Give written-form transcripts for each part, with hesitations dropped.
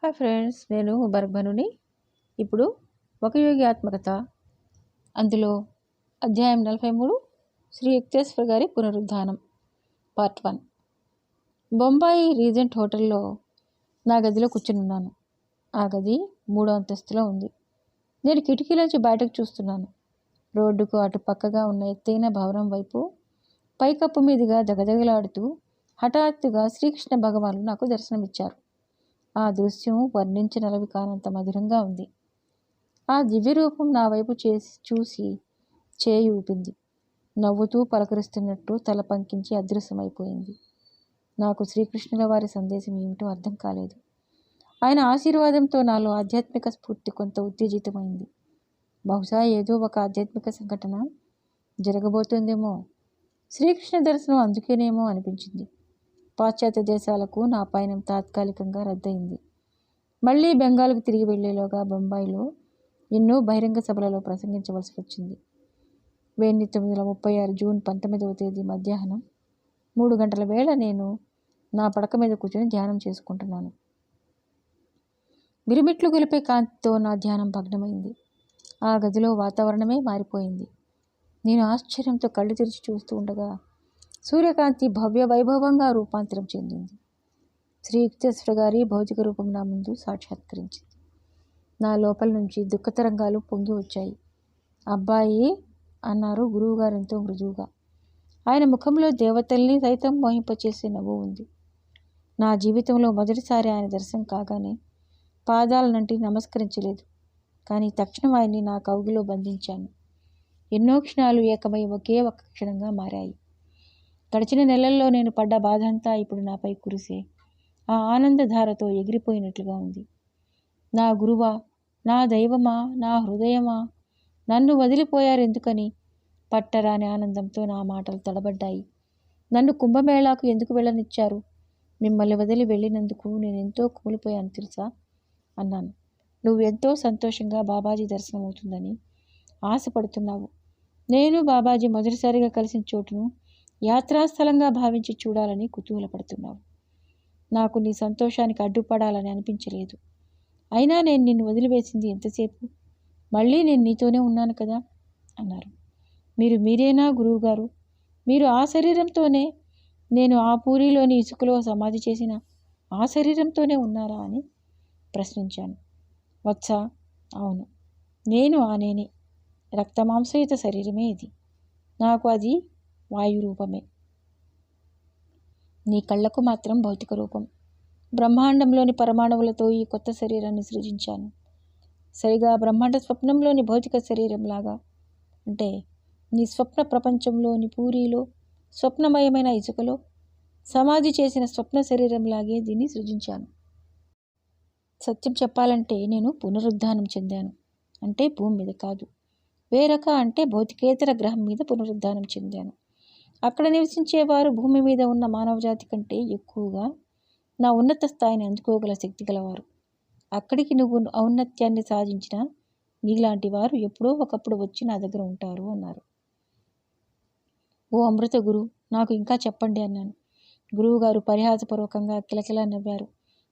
Hi friends, నేను బర్బనుని. ఇప్పుడు ఒక యోగి ఆత్మకథ, అందులో అధ్యాయం 43 శ్రీ యుక్తేశ్వర్ గారి పునరుద్ధానం పార్ట్ 1. బొంబాయి రీజెంట్ హోటల్లో నా గదిలో కూర్చున్నాను. ఆ గది 3వ అంతస్తులో ఉంది. నేను కిటికీలోంచి బయటకు చూస్తున్నాను. రోడ్డుకు అటు పక్కగా ఉన్న ఎత్తైన భవనం వైపు పైకప్పు మీదుగా దగదగలాడుతూ హఠాత్తుగా శ్రీకృష్ణ భగవానులు నాకు దర్శనమిచ్చారు. ఆ దృశ్యం వర్ణించనలవి కానంత మధురంగా ఉంది. ఆ దివ్యరూపం నా వైపు చూసి చేయి ఊపింది. నవ్వుతూ పలకరిస్తున్నట్టు తల పంకించి అదృశ్యమైపోయింది. నాకు శ్రీకృష్ణుల వారి సందేశం ఏమిటో అర్థం కాలేదు. ఆయన ఆశీర్వాదంతో నాలో ఆధ్యాత్మిక స్ఫూర్తి కొంత ఉత్తేజితమైంది. బహుశా ఏదో ఒక ఆధ్యాత్మిక సంఘటన జరగబోతుందేమో, శ్రీకృష్ణ దర్శనం అందుకేనేమో అనిపించింది. పాశ్చాత్య దేశాలకు నా పయనం తాత్కాలికంగా రద్దయింది. మళ్ళీ బెంగాల్కు తిరిగి వెళ్లేలోగా బొంబాయిలో ఎన్నో బహిరంగ సభలలో ప్రసంగించవలసి వచ్చింది. 1936 జూన్ 19వ తేదీ మధ్యాహ్నం 3 గంటల వేళ నేను నా పడక మీద కూర్చొని ధ్యానం చేసుకుంటున్నాను. మిరుమిట్లు గొలిపే కాంతితో నా ధ్యానం భగ్నమైంది. ఆ గదిలో వాతావరణమే మారిపోయింది. నేను ఆశ్చర్యంతో కళ్ళు తెరిచి చూస్తూ ఉండగా సూర్యకాంతి భవ్య వైభవంగా రూపాంతరం చెందింది. శ్రీ యుక్తేశ్వర గారి భౌతిక రూపం నా ముందు సాక్షాత్కరించింది. నా లోపల నుంచి దుఃఖతరంగాలు పొంగి వచ్చాయి. అబ్బాయి అన్నారు గురువుగారు ఎంతో మృదువుగా. ఆయన ముఖంలో దేవతల్ని సైతం మోహింపచేసే నవ్వు ఉంది. నా జీవితంలో మొదటిసారి ఆయన దర్శనం కాగానే పాదాలనంటి నమస్కరించలేదు. కానీ తక్షణం ఆయన్ని నా కౌగిలో బంధించాను. ఎన్నో క్షణాలు ఏకమై ఒకే ఒక్క క్షణంగా మారాయి. గడిచిన నెలల్లో నేను పడ్డ బాధంతా ఇప్పుడు నాపై కురిసే ఆ ఆనందధారతో ఎగిరిపోయినట్లుగా ఉంది. నా గురువా, నా దైవమా, నా హృదయమా, నన్ను వదిలిపోయారెందుకని పట్టరాని ఆనందంతో నా మాటలు తడబడ్డాయి. నన్ను కుంభమేళాకు ఎందుకు వెళ్ళనిచ్చారు? మిమ్మల్ని వదిలి వెళ్ళినందుకు నేనెంతో కూలిపోయాను తెలుసా అన్నాను. నువ్వు ఎంతో సంతోషంగా బాబాజీ దర్శనం అవుతుందని ఆశపడుతున్నావు. నేను బాబాజీ మొదటిసారిగా కలిసిన చోటును యాత్రాస్థలంగా భావించి చూడాలని కుతూహలపడుతున్నావు. నాకు నీ సంతోషానికి అడ్డుపడాలని అనిపించలేదు. అయినా నేను నిన్ను వదిలివేసింది ఎంతసేపు? మళ్ళీ నేను నీతోనే ఉన్నాను కదా అన్నారు. మీరేనా గురువుగారు? మీరు ఆ శరీరంతోనే, నేను ఆ పూరిలోని ఇసుకలో సమాధి చేసిన ఆ శరీరంతోనే ఉన్నారా అని ప్రశ్నించాను. వచ్చా? అవును, నేను నేనే. రక్తమాంసయుత శరీరమే ఇది. నాకు అది వాయు రూపమే. నీ కళ్ళకు మాత్రం భౌతిక రూపం. బ్రహ్మాండంలోని పరమాణువులతో ఈ కొత్త శరీరాన్ని సృజించాను. సరిగా బ్రహ్మాండ స్వప్నంలోని భౌతిక శరీరంలాగా, అంటే నీ స్వప్న ప్రపంచంలోని పూరిలో స్వప్నమయమైన ఇసుకలో సమాధి చేసిన స్వప్న శరీరంలాగే దీన్ని సృజించాను. సత్యం చెప్పాలంటే నేను పునరుద్ధానం చెందాను. అంటే భూమి మీద కాదు, వేరొక అంటే భౌతికేతర గ్రహం మీద పునరుద్ధానం చెందాను. అక్కడ నివసించేవారు భూమి మీద ఉన్న మానవజాతి కంటే ఎక్కువగా నా ఉన్నత స్థాయిని అందుకోగల శక్తి గలవారు. అక్కడికి నువ్వు ఔన్నత్యాన్ని సాధించిన నీలాంటి వారు ఎప్పుడో ఒకప్పుడు వచ్చి నా దగ్గర ఉంటారు అన్నారు. ఓ అమృత గురు, నాకు ఇంకా చెప్పండి అన్నాను. గురువుగారు పరిహాసపూర్వకంగా కిలకిలా నవ్వారు.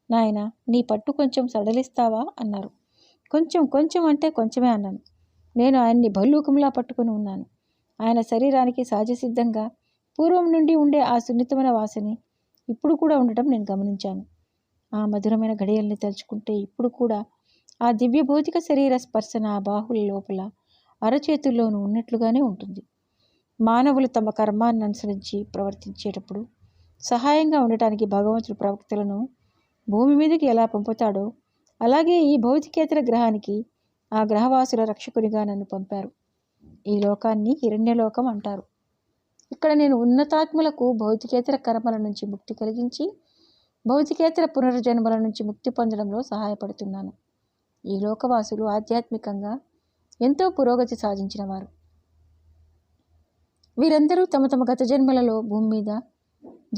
నాయన, నీ పట్టు కొంచెం సడలిస్తావా అన్నారు. కొంచెం అంటే కొంచెమే అన్నాను. నేను ఆయన్ని భల్లూకంలా పట్టుకుని ఉన్నాను. ఆయన శరీరానికి సహజసిద్ధంగా పూర్వం నుండి ఉండే ఆ సున్నితమైన వాసని ఇప్పుడు కూడా ఉండటం నేను గమనించాను. ఆ మధురమైన గడియల్ని తలుచుకుంటే ఇప్పుడు కూడా ఆ దివ్య భౌతిక శరీర స్పర్శ నా బాహుల లోపల అరచేతుల్లోనూ ఉన్నట్లుగానే ఉంటుంది. మానవులు తమ కర్మాన్ని అనుసరించి ప్రవర్తించేటప్పుడు సహాయంగా ఉండటానికి భగవంతుడు ప్రవక్తలను భూమి మీదకి ఎలా పంపుతాడో అలాగే ఈ భౌతికేతర గ్రహానికి ఆ గ్రహవాసుల రక్షకునిగా నన్ను పంపారు. ఈ లోకాన్ని హిరణ్యలోకం అంటారు. ఇక్కడ నేను ఉన్నతాత్ములకు భౌతికేతర కర్మల నుంచి ముక్తి కలిగించి భౌతికేతర పునర్జన్మల నుంచి ముక్తి పొందడంలో సహాయపడుతున్నాను. ఈ లోకవాసులు ఆధ్యాత్మికంగా ఎంతో పురోగతి సాధించిన వారు. వీరందరూ తమ తమ గత జన్మలలో భూమి మీద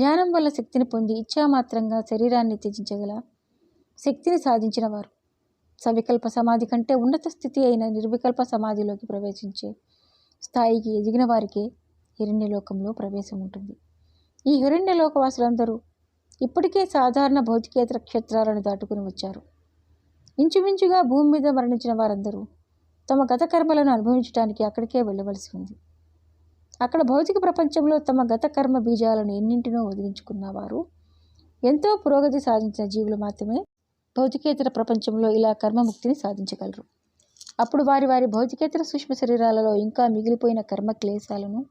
ధ్యానం వల్ల శక్తిని పొంది ఇచ్ఛామాత్రంగా శరీరాన్ని త్యజించగల శక్తిని సాధించిన వారు. సవికల్ప సమాధి కంటే ఉన్నత స్థితి అయిన నిర్వికల్ప సమాధిలోకి ప్రవేశించే స్థాయికి ఎదిగిన వారికే హిరణ్యలోకంలో ప్రవేశం ఉంటుంది. ఈ హిరణ్యలోకవాసులందరూ ఇప్పటికే సాధారణ భౌతికేతర క్షేత్రాలను దాటుకుని వచ్చారు. ఇంచుమించుగా భూమి మీద మరణించిన వారందరూ తమ గత కర్మలను అనుభవించడానికి అక్కడికే వెళ్ళవలసి ఉంది. అక్కడ భౌతిక ప్రపంచంలో తమ గత కర్మ బీజాలను ఎన్నింటినో వదిలించుకున్న వారు, ఎంతో పురోగతి సాధించిన జీవులు మాత్రమే భౌతికేతర ప్రపంచంలో ఇలా కర్మముక్తిని సాధించగలరు. అప్పుడు వారి వారి భౌతికేతర సూక్ష్మ శరీరాలలో ఇంకా మిగిలిపోయిన కర్మ క్లేశాలను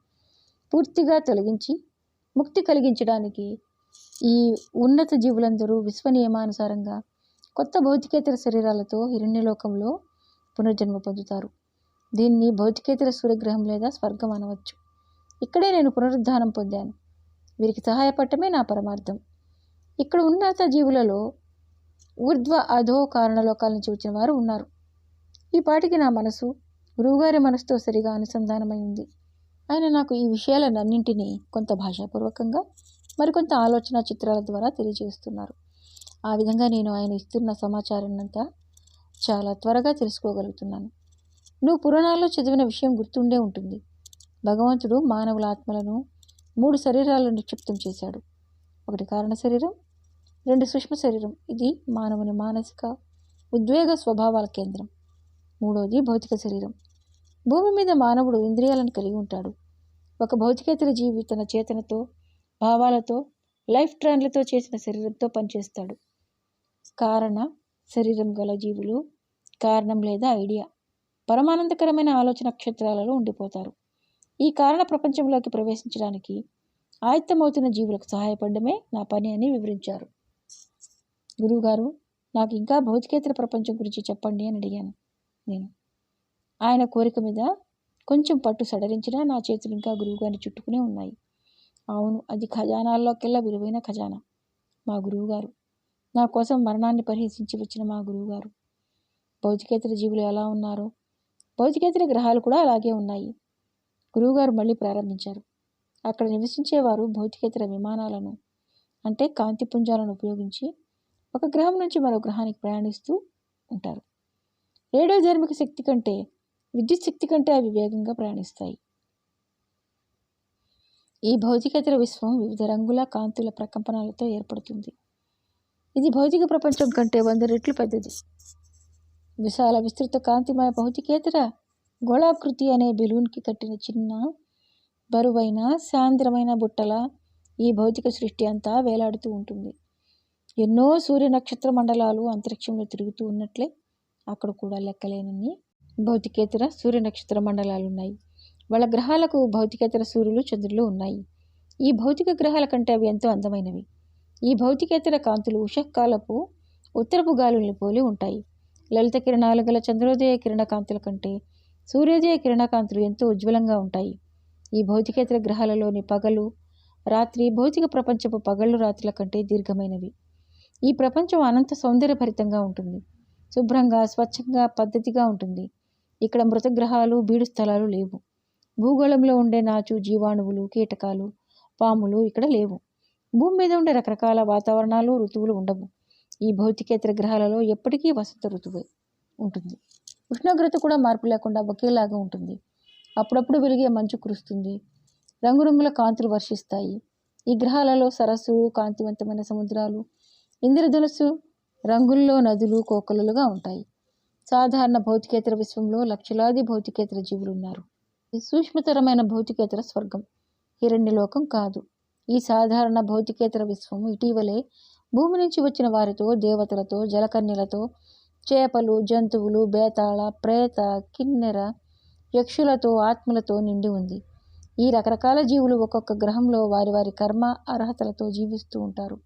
పూర్తిగా తొలగించి ముక్తి కలిగించడానికి ఈ ఉన్నత జీవులందరూ విశ్వనియమానుసారంగా కొత్త భౌతికేతర శరీరాలతో హిరణ్యలోకంలో పునర్జన్మ పొందుతారు. దీన్ని భౌతికేతర సూర్యగ్రహం లేదా స్వర్గం అనవచ్చు. ఇక్కడే నేను పునరుద్ధానం పొందాను. వీరికి సహాయపడటమే నా పరమార్థం. ఇక్కడ ఉన్నత జీవులలో ఊర్ధ్వ అధో కారణలోకాల నుంచి వచ్చిన వారు ఉన్నారు. ఈ పాటికి నా మనసు గురువుగారి మనసుతో సరిగా అనుసంధానమై ఉంది. ఆయన నాకు ఈ విషయాలన్నింటినీ కొంత భాషాపూర్వకంగా మరికొంత ఆలోచన చిత్రాల ద్వారా తెలియజేస్తున్నారు. ఆ విధంగా నేను ఆయన ఇస్తున్న సమాచారాన్నంతా చాలా త్వరగా తెలుసుకోగలుగుతున్నాను. నువ్వు పురాణాల్లో చదివిన విషయం గుర్తుండే ఉంటుంది. భగవంతుడు మానవుల ఆత్మలను 3 శరీరాలను నిక్షిప్తం చేశాడు. ఒకటి కారణ శరీరం, 2 సూక్ష్మ శరీరం, ఇది మానవుని మానసిక ఉద్వేగ స్వభావాల కేంద్రం. 3వది భౌతిక శరీరం. భూమి మీద మానవుడు ఇంద్రియాలను కలిగి ఉంటాడు. ఒక భౌతికేతర జీవి తన చేతనతో, భావాలతో, లైఫ్ ట్రాన్లతో చేసిన శరీరంతో పనిచేస్తాడు. కారణ శరీరం గల జీవులు కారణం లేదా ఐడియా, పరమానందకరమైన ఆలోచన నక్షత్రాలలో ఉండిపోతారు. ఈ కారణ ప్రపంచంలోకి ప్రవేశించడానికి ఆయత్తమవుతున్న జీవులకు సహాయపడమే నా పని అని వివరించారు. గురువుగారు, నాకు ఇంకా భౌతికేతర ప్రపంచం గురించి చెప్పండి అని అడిగాను. నేను ఆయన కోరిక మీద కొంచెం పట్టు సడలించినా నా చేతులు ఇంకా గురువుగారిని చుట్టుకునే ఉన్నాయి. అవును, అది ఖజానాల్లోకెల్లా విలువైన ఖజానా. మా గురువుగారు, నా కోసం మరణాన్ని పరిహసించి వచ్చిన మా గురువుగారు. భౌతికేతర జీవులు ఎలా ఉన్నారో భౌతికేతర గ్రహాలు కూడా అలాగే ఉన్నాయి. గురువుగారు మళ్ళీ ప్రారంభించారు. అక్కడ నివసించేవారు భౌతికేతర విమానాలను, అంటే కాంతి పుంజాలను ఉపయోగించి ఒక గ్రహం నుంచి మరో గ్రహానికి ప్రయాణిస్తూ ఉంటారు. రేడియోధార్మిక శక్తి కంటే, విద్యుత్ శక్తి కంటే అవి వేగంగా ప్రయాణిస్తాయి. ఈ భౌతికేతర విశ్వం వివిధ రంగుల కాంతుల ప్రకంపనాలతో ఏర్పడుతుంది. ఇది భౌతిక ప్రపంచం కంటే 100 రెట్లు పెద్దది. విశాల విస్తృత కాంతిమయ భౌతికేతర గోళాకృతి అనే బెలూన్కి కట్టిన చిన్న బరువైన సాంద్రమైన బుట్టల ఈ భౌతిక సృష్టి అంతా వేలాడుతూ ఉంటుంది. ఎన్నో సూర్య నక్షత్ర మండలాలు అంతరిక్షంలో తిరుగుతూ ఉన్నట్లే అక్కడ కూడా లెక్కలేనన్ని భౌతికేతర సూర్య నక్షత్ర మండలాలు ఉన్నాయి. వాళ్ళ గ్రహాలకు భౌతికేతర సూర్యులు చంద్రులు ఉన్నాయి. ఈ భౌతిక గ్రహాల కంటే అవి ఎంతో అందమైనవి. ఈ భౌతికేతర కాంతులు ఉషఃకాలపు ఉత్తరపు గాలుల్ని పోలి ఉంటాయి. లలిత కిరణాలు గల చంద్రోదయ కిరణ కాంతుల కంటే సూర్యోదయ కిరణకాంతులు ఎంతో ఉజ్వలంగా ఉంటాయి. ఈ భౌతికేతర గ్రహాలలోని పగలు రాత్రి భౌతిక ప్రపంచపు పగళ్ళు రాత్రుల కంటే దీర్ఘమైనవి. ఈ ప్రపంచం అనంత సౌందర్యభరితంగా ఉంటుంది. శుభ్రంగా, స్వచ్ఛంగా, పద్ధతిగా ఉంటుంది. ఇక్కడ మృతగ్రహాలు, బీడు స్థలాలు లేవు. భూగోళంలో ఉండే నాచు, జీవాణువులు, కీటకాలు, పాములు ఇక్కడ లేవు. భూమి మీద ఉండే రకరకాల వాతావరణాలు, ఋతువులు ఉండవు. ఈ భౌతికేతర గ్రహాలలో ఎప్పటికీ వసంత ఋతువే ఉంటుంది. ఉష్ణోగ్రత కూడా మార్పు లేకుండా ఒకేలాగా ఉంటుంది. అప్పుడప్పుడు వెలిగే మంచు కురుస్తుంది. రంగురంగుల కాంతులు వర్షిస్తాయి. ఈ గ్రహాలలో సరస్సులు, కాంతివంతమైన సముద్రాలు, ఇంద్రధనుస్సు రంగుల్లో నదులు, కోకలుగా ఉంటాయి. సాధారణ భౌతికేతర విశ్వంలో లక్షలాది భౌతికేతర జీవులు ఉన్నారు. ఈ సూక్ష్మతరమైన భౌతికేతర స్వర్గం హిరణ్యలోకం కాదు. ఈ సాధారణ భౌతికేతర విశ్వం ఇటీవలే భూమి నుంచి వచ్చిన వారితో, దేవతలతో, జలకన్యలతో, చేపలు, జంతువులు, బేతాళ, ప్రేత, కిన్నెర, యక్షులతో, ఆత్మలతో నిండి ఉంది. ఈ రకరకాల జీవులు ఒక్కొక్క గ్రహంలో వారి వారి కర్మ అర్హతలతో జీవిస్తూ ఉంటారు.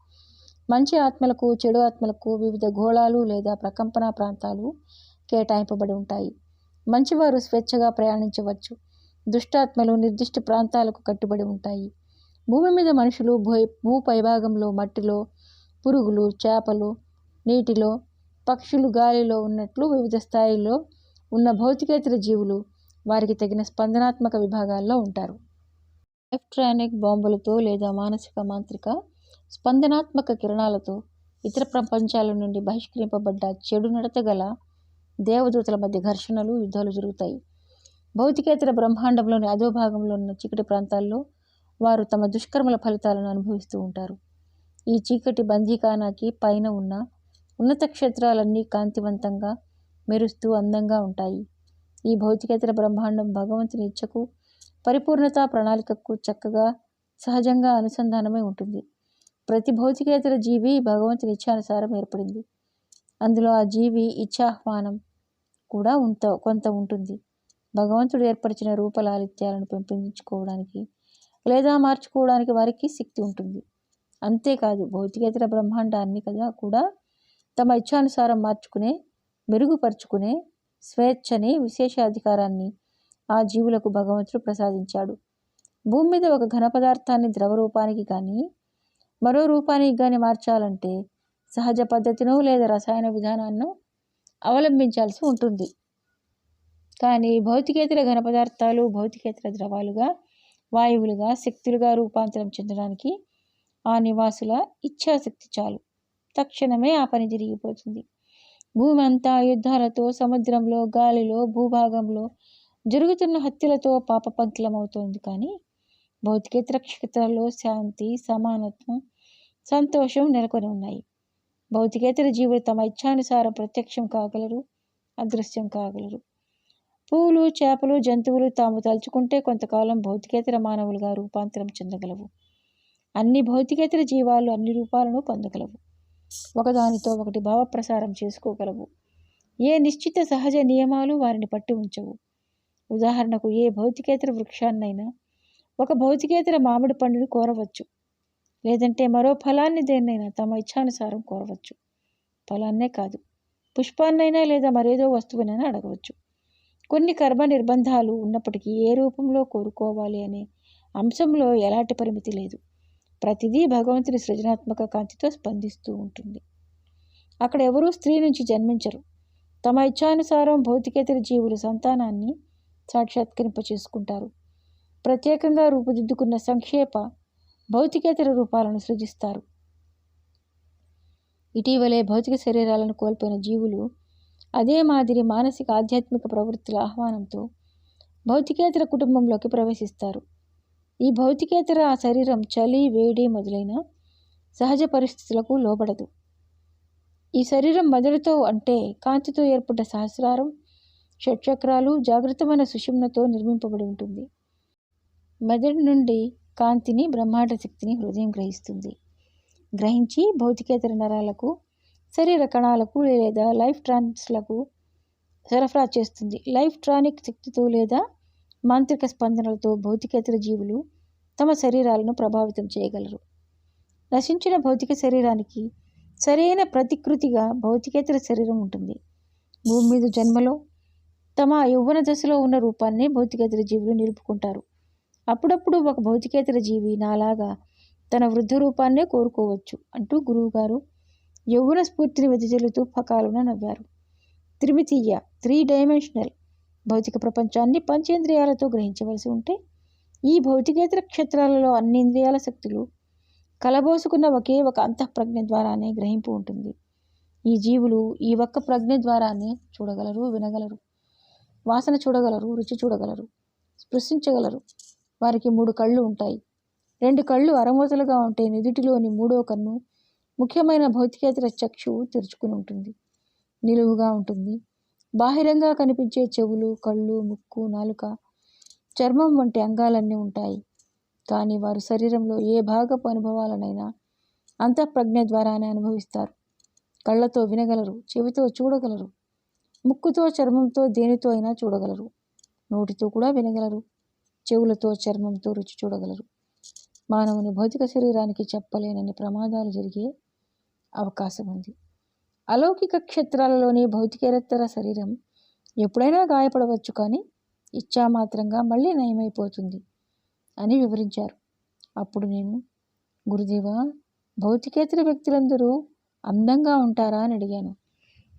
మంచి ఆత్మలకు, చెడు ఆత్మలకు వివిధ గోళాలు లేదా ప్రకంపన ప్రాంతాలు కేటాయింపబడి ఉంటాయి. మంచివారు స్వేచ్ఛగా ప్రయాణించవచ్చు. దుష్టాత్మలు నిర్దిష్ట ప్రాంతాలకు కట్టుబడి ఉంటాయి. భూమి మీద మనుషులు భూ పైభాగంలో మట్టిలో, పురుగులు, చేపలు నీటిలో, పక్షులు గాలిలో ఉన్నట్లు వివిధ స్థాయిల్లో ఉన్న భౌతికేతర జీవులు వారికి తగిన స్పందనాత్మక విభాగాల్లో ఉంటారు. ఎలక్ట్రానిక్ బాంబులతో లేదా మానసిక మాంత్రిక స్పందనాత్మక కిరణాలతో ఇతర ప్రపంచాల నుండి బహిష్కరింపబడ్డ చెడు నడత గల దేవదూతల మధ్య ఘర్షణలు, యుద్ధాలు జరుగుతాయి. భౌతికేతర బ్రహ్మాండంలోని అధోభాగంలో ఉన్న చీకటి ప్రాంతాల్లో వారు తమ దుష్కర్మల ఫలితాలను అనుభవిస్తూ ఉంటారు. ఈ చీకటి బందీఖానాకి పైన ఉన్న ఉన్నత క్షేత్రాలన్నీ కాంతివంతంగా మెరుస్తూ అందంగా ఉంటాయి. ఈ భౌతికేతర బ్రహ్మాండం భగవంతుని ఇచ్చకు, పరిపూర్ణత ప్రణాళికకు చక్కగా సహజంగా అనుసంధానమై ఉంటుంది. ప్రతి భౌతికేతర జీవి భగవంతుని ఇచ్ఛానుసారం ఏర్పడింది. అందులో ఆ జీవి ఇచ్ఛాహ్వానం కూడా కొంత ఉంటుంది. భగవంతుడు ఏర్పరిచిన రూపలాలిత్యాలను పెంపొందించుకోవడానికి లేదా మార్చుకోవడానికి వారికి శక్తి ఉంటుంది. అంతేకాదు భౌతికేతర బ్రహ్మాండాన్ని కూడా తమ ఇచ్ఛానుసారం మార్చుకునే, మెరుగుపరుచుకునే స్వేచ్ఛని, విశేషాధికారాన్ని ఆ జీవులకు భగవంతుడు ప్రసాదించాడు. భూమి మీద ఒక ఘన పదార్థాన్ని ద్రవ రూపానికి కానీ మరో రూపానికి కానీ మార్చాలంటే సహజ పద్ధతినో లేదా రసాయన విధానాన్ని అవలంబించాల్సి ఉంటుంది. కానీ భౌతికేతర ఘన పదార్థాలు భౌతికేతర ద్రవాలుగా, వాయువులుగా, శక్తులుగా రూపాంతరం చెందడానికి ఆ నివాసుల ఇచ్ఛాశక్తి చాలు. తక్షణమే ఆ పని జరిగిపోతుంది. భూమి అంతా యుద్ధాలతో, సముద్రంలో, గాలిలో, భూభాగంలో జరుగుతున్న హత్యలతో పాపపంకిలమవుతోంది. కానీ భౌతికేతర క్షేత్రాల్లో శాంతి, సమానత్వం, సంతోషం నెలకొని ఉన్నాయి. భౌతికేతర జీవులు తమ ఇచ్ఛానుసారం ప్రత్యక్షం కాగలరు, అదృశ్యం కాగలరు. పువ్వులు, చేపలు, జంతువులు తాము తలుచుకుంటే కొంతకాలం భౌతికేతర మానవులుగా రూపాంతరం చెందగలవు. అన్ని భౌతికేతర జీవాలు అన్ని రూపాలను పొందగలవు. ఒకదానితో ఒకటి భావప్రసారం చేసుకోగలవు. ఏ నిశ్చిత సహజ నియమాలు వారిని పట్టి ఉంచవు. ఉదాహరణకు ఏ భౌతికేతర వృక్షాన్నైనా ఒక భౌతికేతర మామిడి పండుని కోరవచ్చు. లేదంటే మరో ఫలాన్ని దేన్నైనా తమ ఇచ్ఛానుసారం కోరవచ్చు. ఫలాన్నే కాదు, పుష్పాన్నైనా లేదా మరేదో వస్తువునైనా అడగవచ్చు. కొన్ని కర్మ నిర్బంధాలు ఉన్నప్పటికీ ఏ రూపంలో కోరుకోవాలి అనే అంశంలో ఎలాంటి పరిమితి లేదు. ప్రతిదీ భగవంతుని సృజనాత్మక కాంతితో స్పందిస్తూ ఉంటుంది. అక్కడ ఎవరూ స్త్రీ నుంచి జన్మించరు. తమ ఇచ్ఛానుసారం భౌతికేతర జీవులు సంతానాన్ని సాక్షాత్కరింపచేసుకుంటారు. ప్రత్యేకంగా రూపుదిద్దుకున్న సంక్షేప భౌతికేతర రూపాలను సృజిస్తారు. ఇటీవలే భౌతిక శరీరాలను కోల్పోయిన జీవులు అదే మాదిరి మానసిక ఆధ్యాత్మిక ప్రవృత్తుల ఆహ్వానంతో భౌతికేతర కుటుంబంలోకి ప్రవేశిస్తారు. ఈ భౌతికేతర శరీరం చలి, వేడి మొదలైన సహజ పరిస్థితులకు లోబడదు. ఈ శరీరం మెదడుతో అంటే కాంతితో ఏర్పడ్డ సహస్రారం, షట్చక్రాలు, జాగృతమైన సుషుమ్నతో నిర్మింపబడి ఉంటుంది. మెదడు నుండి కాంతిని, బ్రహ్మాండ శక్తిని హృదయం గ్రహిస్తుంది. గ్రహించి భౌతికేతర నరాలకు, శరీర కణాలకు లేదా లైఫ్ ట్రాన్స్లకు సరఫరా చేస్తుంది. లైఫ్ ట్రానిక్ శక్తితో లేదా మాంత్రిక స్పందనలతో భౌతికేతర జీవులు తమ శరీరాలను ప్రభావితం చేయగలరు. నశించిన భౌతిక శరీరానికి సరైన ప్రతికృతిగా భౌతికేతర శరీరం ఉంటుంది. భూమి మీద జన్మలో తమ యౌవన దశలో ఉన్న రూపాన్ని భౌతికేతర జీవులు నిలుపుకుంటారు. అప్పుడప్పుడు ఒక భౌతికేతర జీవి నాలాగా తన వృద్ధ రూపాన్నే కోరుకోవచ్చు అంటూ గురువుగారు యౌవన స్ఫూర్తిని వెదజల్లుతూ పకాలున నవ్వారు. త్రిమితీయ 3 డైమెన్షనల్ భౌతిక ప్రపంచాన్ని పంచేంద్రియాలతో గ్రహించవలసి ఉంటే ఈ భౌతికేతర క్షేత్రాలలో అన్ని ఇంద్రియాల శక్తులు కలబోసుకున్న ఒకే ఒక అంతఃప్రజ్ఞ ద్వారానే గ్రహింపు ఉంటుంది. ఈ జీవులు ఈ ఒక్క ప్రజ్ఞ ద్వారానే చూడగలరు, వినగలరు, వాసన చూడగలరు, రుచి చూడగలరు, స్పృశించగలరు. వారికి 3 కళ్ళు ఉంటాయి. 2 కళ్ళు అరమూతలుగా ఉంటే నుదుటిలోని 3వ కన్ను ముఖ్యమైన భౌతికేతర చక్షువు తెరుచుకుని ఉంటుంది, నిలువుగా ఉంటుంది. బాహిరంగా కనిపించే చెవులు, కళ్ళు, ముక్కు, నాలుక, చర్మం వంటి అంగాలన్నీ ఉంటాయి. కానీ వారు శరీరంలో ఏ భాగపు అనుభవాలనైనా అంతఃప్రజ్ఞ ద్వారానే అనుభవిస్తారు. కళ్ళతో వినగలరు, చెవితో చూడగలరు, ముక్కుతో, చర్మంతో దేనితో అయినా చూడగలరు, నోటితో కూడా వినగలరు, చెవులతో, చర్మంతో రుచి చూడగలరు. మానవుని భౌతిక శరీరానికి చెప్పలేనన్ని ప్రమాదాలు జరిగే అవకాశం ఉంది. అలౌకిక క్షేత్రాలలోని భౌతికేతర శరీరం ఎప్పుడైనా గాయపడవచ్చు, కానీ ఇచ్ఛామాత్రంగా మళ్ళీ నయమైపోతుంది అని వివరించారు. అప్పుడు నేను, గురుదేవా, భౌతికేతర వ్యక్తులందరూ అందంగా ఉంటారా అని అడిగాను.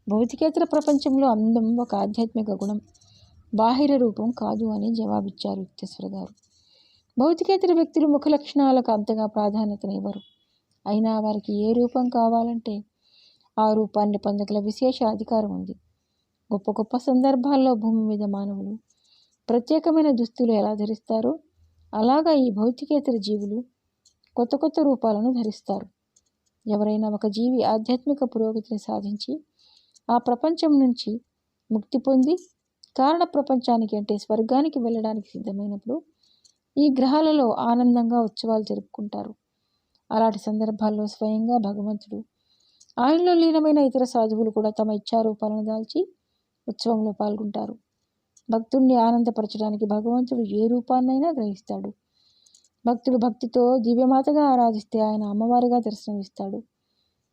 భౌతికేతర ప్రపంచంలో అందం ఒక ఆధ్యాత్మిక గుణం, బాహిర రూపం కాదు అని జవాబిచ్చారు యుక్తేశ్వర గారు. భౌతికేతర వ్యక్తులు ముఖ లక్షణాలకు అంతగా ప్రాధాన్యతనివ్వరు. అయినా వారికి ఏ రూపం కావాలంటే ఆ రూపాన్ని పొందగల విశేష అధికారం ఉంది. గొప్ప గొప్ప సందర్భాల్లో భూమి మీద మానవులు ప్రత్యేకమైన దుస్తులు ఎలా ధరిస్తారో అలాగా ఈ భౌతికేతర జీవులు కొత్త కొత్త రూపాలను ధరిస్తారు. ఎవరైనా ఒక జీవి ఆధ్యాత్మిక పురోగతిని సాధించి ఆ ప్రపంచం నుంచి ముక్తి పొంది కారణ ప్రపంచానికి అంటే స్వర్గానికి వెళ్ళడానికి సిద్ధమైనప్పుడు ఈ గ్రహాలలో ఆనందంగా ఉత్సవాలు జరుపుకుంటారు. అలాంటి సందర్భాల్లో స్వయంగా భగవంతుడు, ఆయనలో లీనమైన ఇతర సాధువులు కూడా తమ ఇచ్ఛారూపాలను దాల్చి ఉత్సవంలో పాల్గొంటారు. భక్తుణ్ణి ఆనందపరచడానికి భగవంతుడు ఏ రూపాన్నైనా గ్రహిస్తాడు. భక్తుడు భక్తితో దివ్యమాతగా ఆరాధిస్తే ఆయన అమ్మవారిగా దర్శనమిస్తాడు.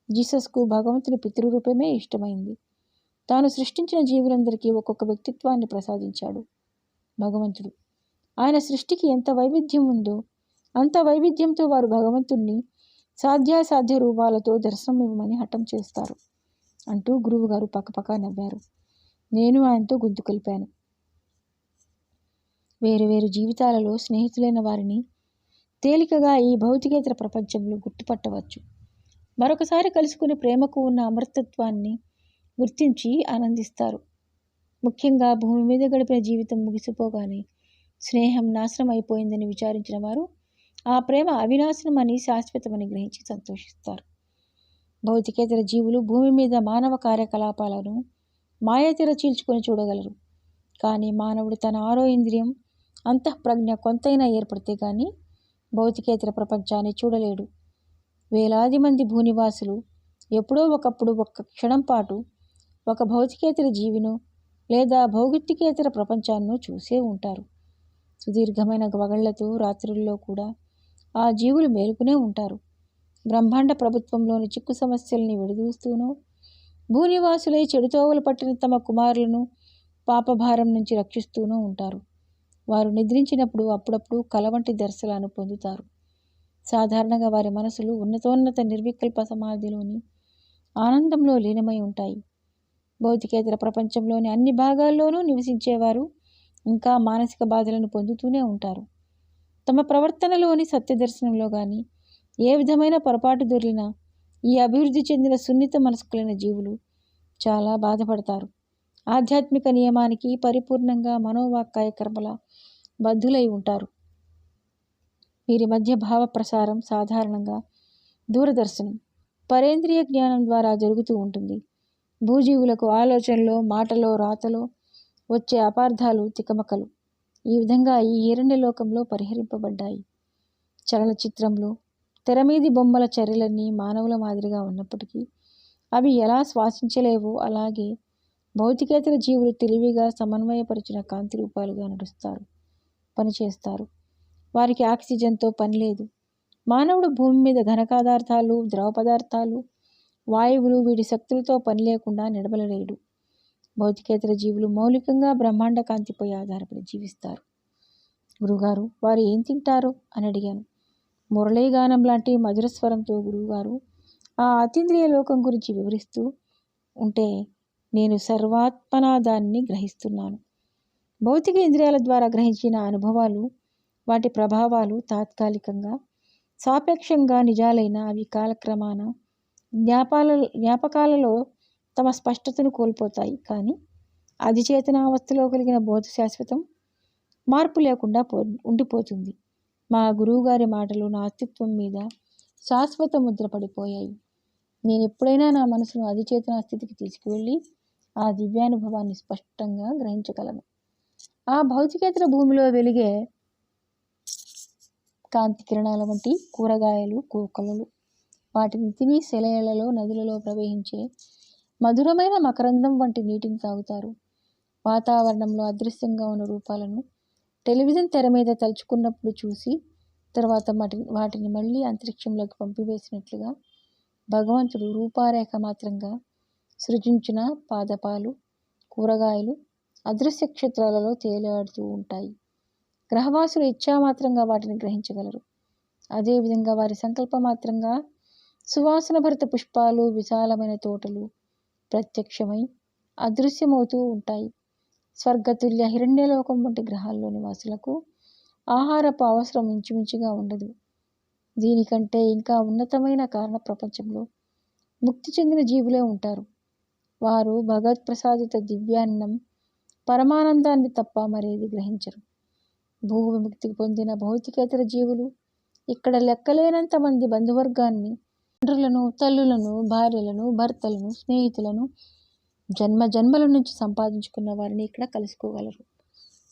జీసస్కు భగవంతుని పితృరూపమే ఇష్టమైంది. తాను సృష్టించిన జీవులందరికీ ఒక్కొక్క వ్యక్తిత్వాన్ని ప్రసాదించాడు భగవంతుడు. ఆయన సృష్టికి ఎంత వైవిధ్యం ఉందో అంత వైవిధ్యంతో వారు భగవంతుణ్ణి సాధ్యాసాధ్య రూపాలతో దర్శనం ఇవ్వమని హఠం చేస్తారు అంటూ గురువుగారు పక్కపక్క నవ్వారు. నేను ఆయనతో గొంతు కలిపాను. వేరు జీవితాలలో స్నేహితులైన వారిని తేలికగా ఈ భౌతికేతర ప్రపంచంలో గుర్తుపట్టవచ్చు. మరొకసారి కలుసుకుని ప్రేమకు ఉన్న అమృతత్వాన్ని గుర్తించి ఆనందిస్తారు. ముఖ్యంగా భూమి మీద గడిపిన జీవితం ముగిసిపోగానే స్నేహం నాశనం అయిపోయిందని విచారించిన వారు ఆ ప్రేమ అవినాశనమని శాశ్వతమని గ్రహించి సంతోషిస్తారు. భౌతికేతర జీవులు భూమి మీద మానవ కార్యకలాపాలను మాయతెర చీల్చుకొని చూడగలరు. కానీ మానవుడు తన ఆరో ఇంద్రియం అంతఃప్రజ్ఞ కొంతైనా ఏర్పడితే కానీ భౌతికేతర ప్రపంచాన్ని చూడలేడు. వేలాది మంది భూనివాసులు ఎప్పుడో ఒకప్పుడు ఒక్క క్షణం పాటు ఒక భౌతికేతర జీవిను లేదా భౌతికేతర ప్రపంచాన్ని చూసే ఉంటారు. సుదీర్ఘమైన వగళ్లతో రాత్రుల్లో కూడా ఆ జీవులు మేలుకునే ఉంటారు. బ్రహ్మాండ ప్రభుత్వంలోని చిక్కు సమస్యల్ని విడదూస్తూనూ భూనివాసులై చెడుతోవలు పట్టిన తమ కుమారులను పాపభారం నుంచి రక్షిస్తూనూ ఉంటారు. వారు నిద్రించినప్పుడు అప్పుడప్పుడు కల వంటి దర్శనాలను పొందుతారు. సాధారణంగా వారి మనసులు ఉన్నతోన్నత నిర్వికల్ప సమాధిలోని ఆనందంలో లీనమై ఉంటాయి. భౌతికేతర ప్రపంచంలోని అన్ని భాగాల్లోనూ నివసించేవారు ఇంకా మానసిక బాధలను పొందుతూనే ఉంటారు. తమ ప్రవర్తనలోని సత్యదర్శనంలో కానీ ఏ విధమైన పొరపాటు దొరికినా ఈ అభివృద్ధి చెందిన సున్నిత మనస్కులైన జీవులు చాలా బాధపడతారు. ఆధ్యాత్మిక నియమానికి పరిపూర్ణంగా మనోవాక్కాయ కర్మల బద్ధులై ఉంటారు. వీరి మధ్య భావ ప్రసారం సాధారణంగా దూరదర్శనం, పరేంద్రియ జ్ఞానం ద్వారా జరుగుతూ ఉంటుంది. భూజీవులకు ఆలోచనలో, మాటలో, రాతలో వచ్చే అపార్థాలు, తికమకలు ఈ విధంగా ఈ హిరణ్యలోకంలో పరిహరింపబడ్డాయి. చలనచిత్రంలో తెరమీది బొమ్మల చర్యలన్నీ మానవుల మాదిరిగా ఉన్నప్పటికీ అవి ఎలా శ్వాసించలేవో అలాగే భౌతికేతర జీవులు తెలివిగా సమన్వయపరిచిన కాంతి రూపాలుగా పనిచేస్తారు. వారికి ఆక్సిజన్తో పని లేదు. మానవుడు భూమి మీద ఘన పదార్థాలు, ద్రవ పదార్థాలు, వాయువులు వీటి శక్తులతో పని లేకుండా నిలబడలేడు. భౌతికేతర జీవులు మౌలికంగా బ్రహ్మాండ కాంతిపై ఆధారపడి జీవిస్తారు. గురుగారు, వారు ఏం తింటారు అని అడిగాను. మురళీగానం లాంటి మధుర స్వరంతో గురువుగారు ఆ అతీంద్రియ లోకం గురించి వివరిస్తూ ఉంటే నేను సర్వాత్మనాదాన్ని గ్రహిస్తున్నాను. భౌతిక ఇంద్రియాల ద్వారా గ్రహించిన అనుభవాలు, వాటి ప్రభావాలు తాత్కాలికంగా, సాపేక్షంగా నిజాలైన అవి కాలక్రమాన జ్ఞాపకాలలో తమ స్పష్టతను కోల్పోతాయి. కానీ అధిచేతనావస్థలో కలిగిన బోధ శాశ్వతం, మార్పు లేకుండా ఉండిపోతుంది. మా గురువుగారి మాటలు నా అస్తిత్వం మీద శాశ్వత ముద్ర పడిపోయాయి. నేను ఎప్పుడైనా నా మనసును అధిచేతనా స్థితికి తీసుకువెళ్ళి ఆ దివ్యానుభవాన్ని స్పష్టంగా గ్రహించగలను. ఆ భౌతికేతర భూమిలో వెలిగే కాంతి కిరణాల వంటి కూరగాయలు, కోకలలు, వాటిని తిని సెలయేళ్లలో, నదులలో ప్రవహించే మధురమైన మకరందం వంటి నీటిని తాగుతారు. వాతావరణంలో అదృశ్యంగా ఉన్న రూపాలను టెలివిజన్ తెర మీద తలుచుకున్నప్పుడు చూసి తర్వాత వాటిని మళ్ళీ అంతరిక్షంలోకి పంపివేసినట్లుగా భగవంతుడు రూపారేఖ మాత్రంగా సృజించిన పాదపాలు, కూరగాయలు అదృశ్య క్షేత్రాలలో తేలియాడుతూ ఉంటాయి. గ్రహవాసులు ఇచ్ఛామాత్రంగా వాటిని గ్రహించగలరు. అదేవిధంగా వారి సంకల్పమాత్రంగా సువాసన భరిత పుష్పాలు, విశాలమైన తోటలు ప్రత్యక్షమై అదృశ్యమవుతూ ఉంటాయి. స్వర్గతుల్య హిరణ్యలోకం వంటి గ్రహాల్లోని వాసులకు ఆహారపు అవసరం ఇంచుమించుగా ఉండదు. దీనికంటే ఇంకా ఉన్నతమైన కారణ ప్రపంచంలో ముక్తి చెందిన జీవులే ఉంటారు. వారు భగవత్ ప్రసాదిత దివ్యాన్నం, పరమానందాన్ని తప్ప మరేది గ్రహించరు. భూవిముక్తి పొందిన భౌతికేతర జీవులు ఇక్కడ లెక్కలేనంత మంది బంధువర్గాన్ని తండ్రులను, తల్లులను, భార్యలను, భర్తలను, స్నేహితులను జన్మ జన్మల నుంచి సంపాదించుకున్న వారిని ఇక్కడ కలుసుకోగలరు.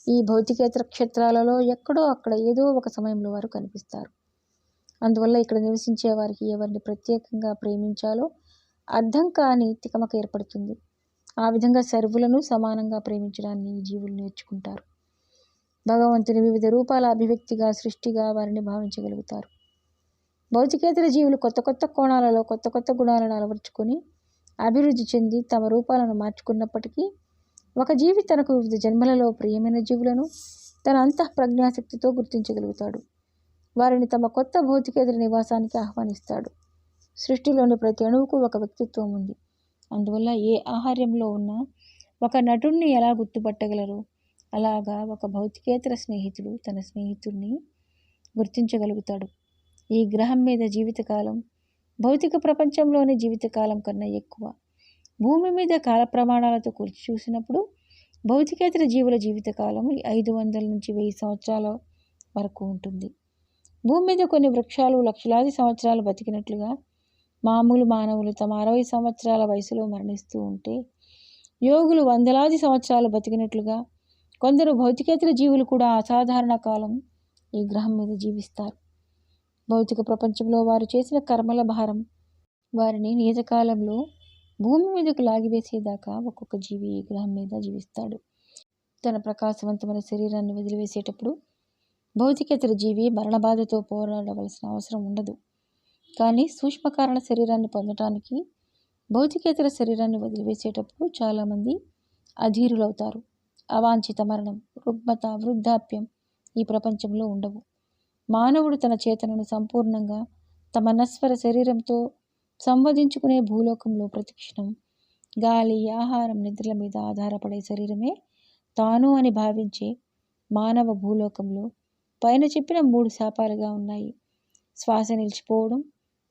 ఈ భౌతికేతర క్షేత్రాలలో ఎక్కడో అక్కడ ఏదో ఒక సమయంలో వారు కనిపిస్తారు. అందువల్ల ఇక్కడ నివసించే వారికి ఎవరిని ప్రత్యేకంగా ప్రేమించాలో అర్థం కాని తికమక ఏర్పడుతుంది. ఆ విధంగా సర్వులను సమానంగా ప్రేమించడాన్ని ఈ జీవులు నేర్చుకుంటారు. భగవంతుని వివిధ రూపాల అభివ్యక్తిగా, సృష్టిగా వారిని భావించగలుగుతారు. భౌతికేతర జీవులు కొత్త కొత్త కోణాలలో కొత్త కొత్త గుణాలను అలవర్చుకొని అభివృద్ధి చెంది తమ రూపాలను మార్చుకున్నప్పటికీ ఒక జీవి తనకు వివిధ జన్మలలో ప్రియమైన జీవులను తన అంతఃప్రజ్ఞాశక్తితో గుర్తించగలుగుతాడు. వారిని తమ కొత్త భౌతికేతర నివాసానికి ఆహ్వానిస్తాడు. సృష్టిలోని ప్రతి అణువుకు ఒక వ్యక్తిత్వం ఉంది. అందువల్ల ఏ ఆహార్యంలో ఉన్న ఒక నటుడిని ఎలా గుర్తుపట్టగలరు, అలాగా ఒక భౌతికేతర స్నేహితుడు తన స్నేహితుడిని గుర్తించగలుగుతాడు. ఈ గ్రహం మీద జీవితకాలం భౌతిక ప్రపంచంలోని జీవితకాలం కన్నా ఎక్కువ. భూమి మీద కాల ప్రమాణాలతో కూర్చి చూసినప్పుడు భౌతికేతర జీవుల జీవితకాలం 500 నుంచి 1000 సంవత్సరాల వరకు ఉంటుంది. భూమి మీద కొన్ని వృక్షాలు లక్షలాది సంవత్సరాలు బతికినట్లుగా మామూలు మానవులు తమ 60 సంవత్సరాల వయసులో మరణిస్తూ ఉంటే, యోగులు వందలాది సంవత్సరాలు బతికినట్లుగా కొందరు భౌతికేతర జీవులు కూడా అసాధారణ కాలం ఈ గ్రహం మీద జీవిస్తారు. భౌతిక ప్రపంచంలో వారు చేసిన కర్మల భారం వారిని నియతకాలంలో భూమి మీదకు లాగివేసేదాకా ఒక్కొక్క జీవి ఈ గ్రహం మీద జీవిస్తాడు. తన ప్రకాశవంతమైన శరీరాన్ని వదిలివేసేటప్పుడు భౌతికేతర జీవి మరణబాధతో పోరాడవలసిన అవసరం ఉండదు. కానీ సూక్ష్మకారణ శరీరాన్ని పొందటానికి భౌతికేతర శరీరాన్ని వదిలివేసేటప్పుడు చాలామంది అధీరులవుతారు. అవాంఛిత మరణం, రుగ్మత, వృద్ధాప్యం ఈ ప్రపంచంలో ఉండవు. మానవుడు తన చేతనను సంపూర్ణంగా తమ నశ్వర శరీరంతో సంవదించుకునే భూలోకంలో ప్రతిక్షణం గాలి, ఆహారం, నిద్రల మీద ఆధారపడే శరీరమే తాను అని భావించే మానవ భూలోకంలో పైన చెప్పిన 3 శాపాలుగా ఉన్నాయి. శ్వాస నిలిచిపోవడం,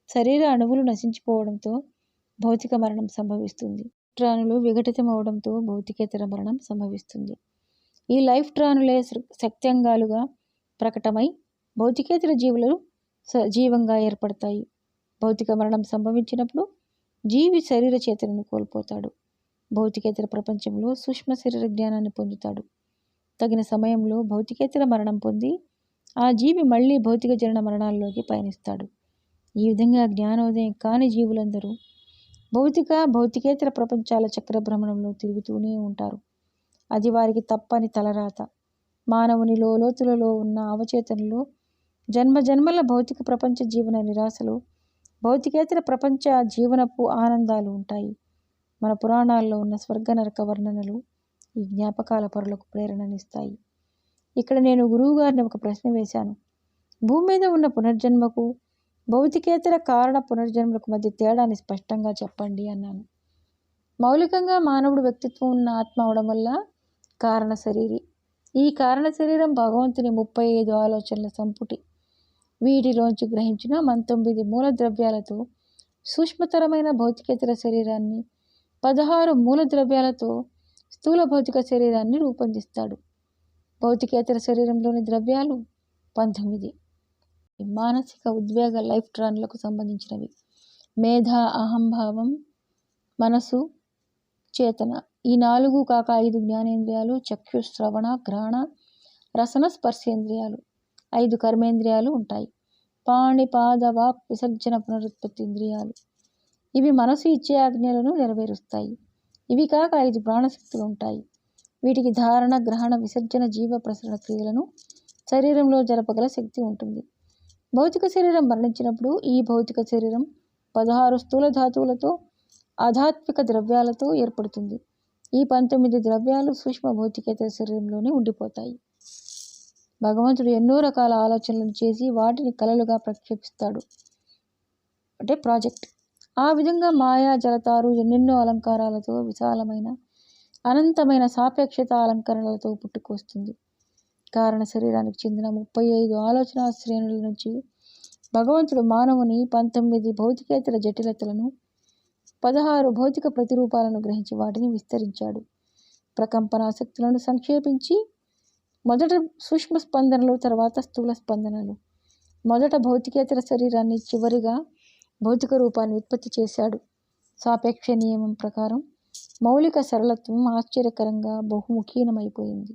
శరీర అణువులు నశించిపోవడంతో భౌతిక మరణం సంభవిస్తుంది. ట్రానులు విఘటితమవడంతో భౌతికేతర మరణం సంభవిస్తుంది. ఈ లైఫ్ ట్రానులే శక్త్యంగాలుగా ప్రకటమై భౌతికేతర జీవులు సజీవంగా ఏర్పడతాయి. భౌతిక మరణం సంభవించినప్పుడు జీవి శరీర చేతనను కోల్పోతాడు. భౌతికేతర ప్రపంచంలో సూక్ష్మ శరీర జ్ఞానాన్ని పొందుతాడు. తగిన సమయంలో భౌతికేతర మరణం పొంది ఆ జీవి మళ్ళీ భౌతిక జనన మరణాల్లోకి పయనిస్తాడు. ఈ విధంగా జ్ఞానోదయం కాని జీవులందరూ భౌతికేతర ప్రపంచాల చక్రభ్రమణంలో తిరుగుతూనే ఉంటారు. అది వారికి తప్పని తలరాత. మానవుని లోతులలో ఉన్న అవచేతనలో జన్మజన్మల భౌతిక ప్రపంచ జీవన నిరాశలు, భౌతికేతర ప్రపంచ జీవనపు ఆనందాలు ఉంటాయి. మన పురాణాల్లో ఉన్న స్వర్గ నరక వర్ణనలు ఈ జ్ఞాపకాల పొరలకు ప్రేరణనిస్తాయి. ఇక్కడ నేను గురువుగారిని ఒక ప్రశ్న వేశాను. భూమి మీద ఉన్న పునర్జన్మకు భౌతికేతర కారణ పునర్జన్మలకు మధ్య తేడాని స్పష్టంగా చెప్పండి అన్నాను. మౌలికంగా మానవుడు వ్యక్తిత్వం ఉన్న ఆత్మ అవడం వల్ల కారణ శరీరి. ఈ కారణ శరీరం భగవంతుని 35 ఆలోచనల సంపుటి. వీటిలోంచి గ్రహించిన 19 మూల ద్రవ్యాలతో సూక్ష్మతరమైన భౌతికేతర శరీరాన్ని, 16 మూల ద్రవ్యాలతో స్థూల భౌతిక శరీరాన్ని రూపొందిస్తాడు. భౌతికేతర శరీరంలోని ద్రవ్యాలు 19. మానసిక ఉద్వేగ లైఫ్ ట్రాన్లకు సంబంధించినవి. మేధ, అహంభావం, మనసు, చేతన. ఈ 4 కాక 5 జ్ఞానేంద్రియాలు, చక్షు, శ్రవణ, గ్రహణ, రసన, స్పర్శేంద్రియాలు, 5 కర్మేంద్రియాలు ఉంటాయి. పాణి, పాద, వాక్, విసర్జన, పునరుత్పత్తి ఇంద్రియాలు. ఇవి మనసు ఇచ్చే ఆజ్ఞలను నెరవేరుస్తాయి. ఇవి కాక 5 ప్రాణశక్తులు ఉంటాయి. వీటికి ధారణ, గ్రహణ, విసర్జన, జీవ ప్రసరణ క్రియలను శరీరంలో జరపగల శక్తి ఉంటుంది. భౌతిక శరీరం మరణించినప్పుడు ఈ భౌతిక శరీరం 16 స్థూల ధాతువులతో, ఆధ్యాత్మిక ద్రవ్యాలతో ఏర్పడుతుంది. ఈ 19 ద్రవ్యాలు సూక్ష్మ భౌతికేతర శరీరంలోనే ఉండిపోతాయి. భగవంతుడు ఎన్నో రకాల ఆలోచనలను చేసి వాటిని కలలుగా ప్రక్షేపిస్తాడు, అంటే ప్రాజెక్ట్. ఆ విధంగా మాయా జలతారు ఎన్నెన్నో అలంకారాలతో, విశాలమైన అనంతమైన సాపేక్షత అలంకరణలతో పుట్టుకొస్తుంది. కారణ శరీరానికి చెందిన 35 ఆలోచనా శ్రేణుల నుంచి భగవంతుడు మానవుని 19 భౌతికేతర జటిలతలను, 16 భౌతిక ప్రతిరూపాలను గ్రహించి వాటిని విస్తరించాడు. ప్రకంపనాశక్తులను సంక్షేపించి మొదట సూక్ష్మ స్పందనలు, తర్వాత స్థూల స్పందనలు, మొదట భౌతికేతర శరీరాన్ని, చివరిగా భౌతిక రూపాన్ని ఉత్పత్తి చేశాడు. సాపేక్ష నియమం ప్రకారం మౌలిక సరళత్వం ఆశ్చర్యకరంగా బహుముఖీనమైపోయింది.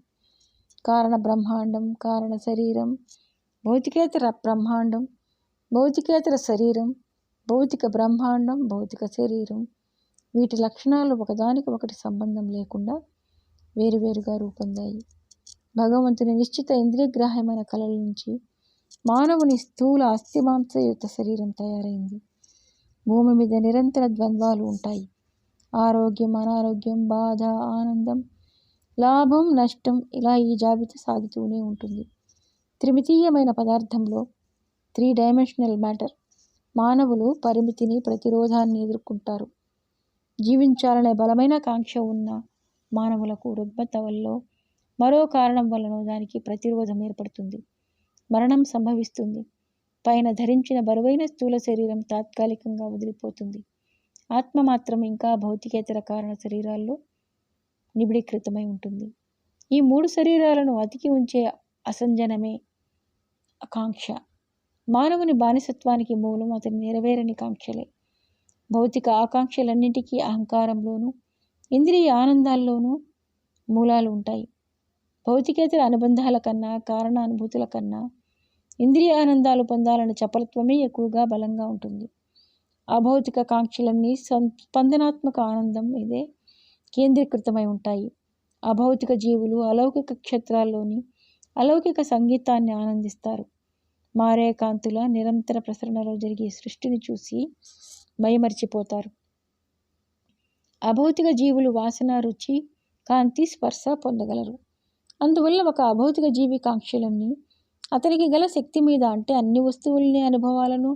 కారణ బ్రహ్మాండం, కారణ శరీరం, భౌతికేతర బ్రహ్మాండం, భౌతికేతర శరీరం, భౌతిక బ్రహ్మాండం, భౌతిక శరీరం, వీటి లక్షణాలు ఒకదానికి ఒకటి సంబంధం లేకుండా వేరువేరుగా రూపొందాయి. భగవంతుని నిశ్చిత ఇంద్రియగ్రాహ్యమైన కళల నుంచి మానవుని స్థూల అస్థిమాంసయుత శరీరం తయారైంది. భూమి మీద నిరంతర ద్వంద్వాలు ఉంటాయి. ఆరోగ్యం, అనారోగ్యం, బాధ, ఆనందం, లాభం, నష్టం, ఇలా ఈ జాబితా సాగుతూనే ఉంటుంది. త్రిమితీయమైన పదార్థంలో 3 డైమెన్షనల్ మ్యాటర్ మానవులు పరిమితిని, ప్రతిరోధాన్ని ఎదుర్కొంటారు. జీవించాలనే బలమైన కాంక్ష ఉన్న మానవులకు రుగ్మత వల్ల మరో కారణం వలన దానికి ప్రతిరోధం ఏర్పడుతుంది. మరణం సంభవిస్తుంది. పైన ధరించిన బరువైన స్థూల శరీరం తాత్కాలికంగా వదిలిపోతుంది. ఆత్మ మాత్రం ఇంకా భౌతికేతర కారణ శరీరాల్లో నిబిడీకృతమై ఉంటుంది. ఈ 3 శరీరాలను అతికి ఉంచే అసంజనమే ఆకాంక్ష. మానవుని బానిసత్వానికి మూలం అతని నెరవేరని కాంక్షలే. భౌతిక ఆకాంక్షలన్నింటికీ అహంకారంలోనూ ఇంద్రియ ఆనందాల్లోనూ మూలాలు ఉంటాయి. భౌతికేతర అనుబంధాల కన్నా, కారణ అనుభూతుల కన్నా ఇంద్రియ ఆనందాలు పొందాలనే చపలత్వమే ఎక్కువగా బలంగా ఉంటుంది. అభౌతిక కాంక్షలన్నీ స్పందనాత్మక ఆనందం మీదే కేంద్రీకృతమై ఉంటాయి. అభౌతిక జీవులు అలౌకిక క్షేత్రాల్లోని అలౌకిక సంగీతాన్ని ఆనందిస్తారు. మారే కాంతుల నిరంతర ప్రసరణలో జరిగే సృష్టిని చూసి మైమరిచిపోతారు. అభౌతిక జీవులు వాసన, రుచి, కాంతి, స్పర్శ పొందగలరు. అందువల్ల ఒక అభౌతిక జీవి కాంక్షలన్నీ అతనికి గల శక్తి మీద, అంటే అన్ని వస్తువుల్ని, అనుభవాలను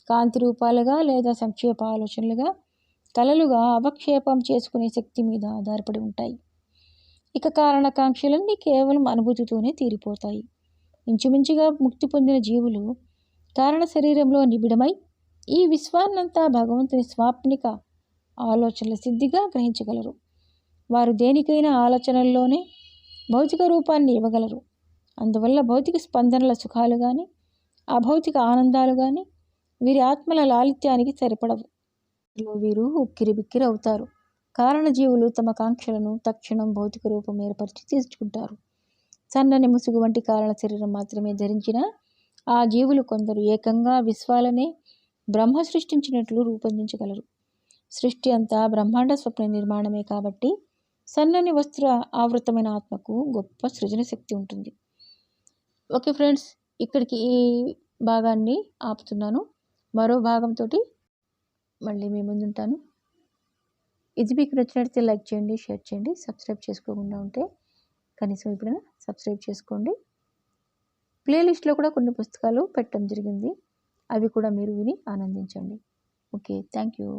కాంతి రూపాలుగా లేదా సంక్షేప ఆలోచనలుగా, కలలుగా అవక్షేపం చేసుకునే శక్తి మీద ఆధారపడి ఉంటాయి. ఇక కారణకాంక్షలన్నీ కేవలం అనుభూతితోనే తీరిపోతాయి. ఇంచుమించుగా ముక్తి పొందిన జీవులు కారణ శరీరంలో నిబిడమై ఈ విశ్వాన్నంతా భగవంతుని స్వాప్నిక ఆలోచనల సిద్ధిగా గ్రహించగలరు. వారు దేనికైనా ఆలోచనల్లోనే భౌతిక రూపాన్ని ఇవ్వగలరు. అందువల్ల భౌతిక స్పందనల సుఖాలు కానీ, అభౌతిక ఆనందాలు కానీ వీరి ఆత్మల లాలిత్యానికి సరిపడవు. వీరు ఉక్కిరిబిక్కిరి అవుతారు. కారణజీవులు తమ కాంక్షలను తక్షణం భౌతిక రూపం ఏర్పరిచి తీసుకుంటారు. సన్నని ముసుగు వంటి కారణ శరీరం మాత్రమే ధరించిన ఆ జీవులు కొందరు ఏకంగా విశ్వాలనే బ్రహ్మ సృష్టించినట్లు రూపొందించగలరు. సృష్టి అంతా బ్రహ్మాండ స్వప్న నిర్మాణమే కాబట్టి సన్నని వస్త్ర ఆవృతమైన ఆత్మకు గొప్ప సృజన శక్తి ఉంటుంది. ఓకే ఫ్రెండ్స్, ఇక్కడికి ఈ భాగాన్ని ఆపుతున్నాను. మరో భాగంతో మళ్ళీ మీ ముందుంటాను. ఇది మీకు నచ్చినట్లయితే లైక్ చేయండి, షేర్ చేయండి. సబ్స్క్రైబ్ చేసుకోకుండా ఉంటే కనీసం ఇప్పుడైనా సబ్స్క్రైబ్ చేసుకోండి. ప్లేలిస్ట్లో కూడా కొన్ని పుస్తకాలు పెట్టడం జరిగింది. అవి కూడా మీరు విని ఆనందించండి. Okay, thank you.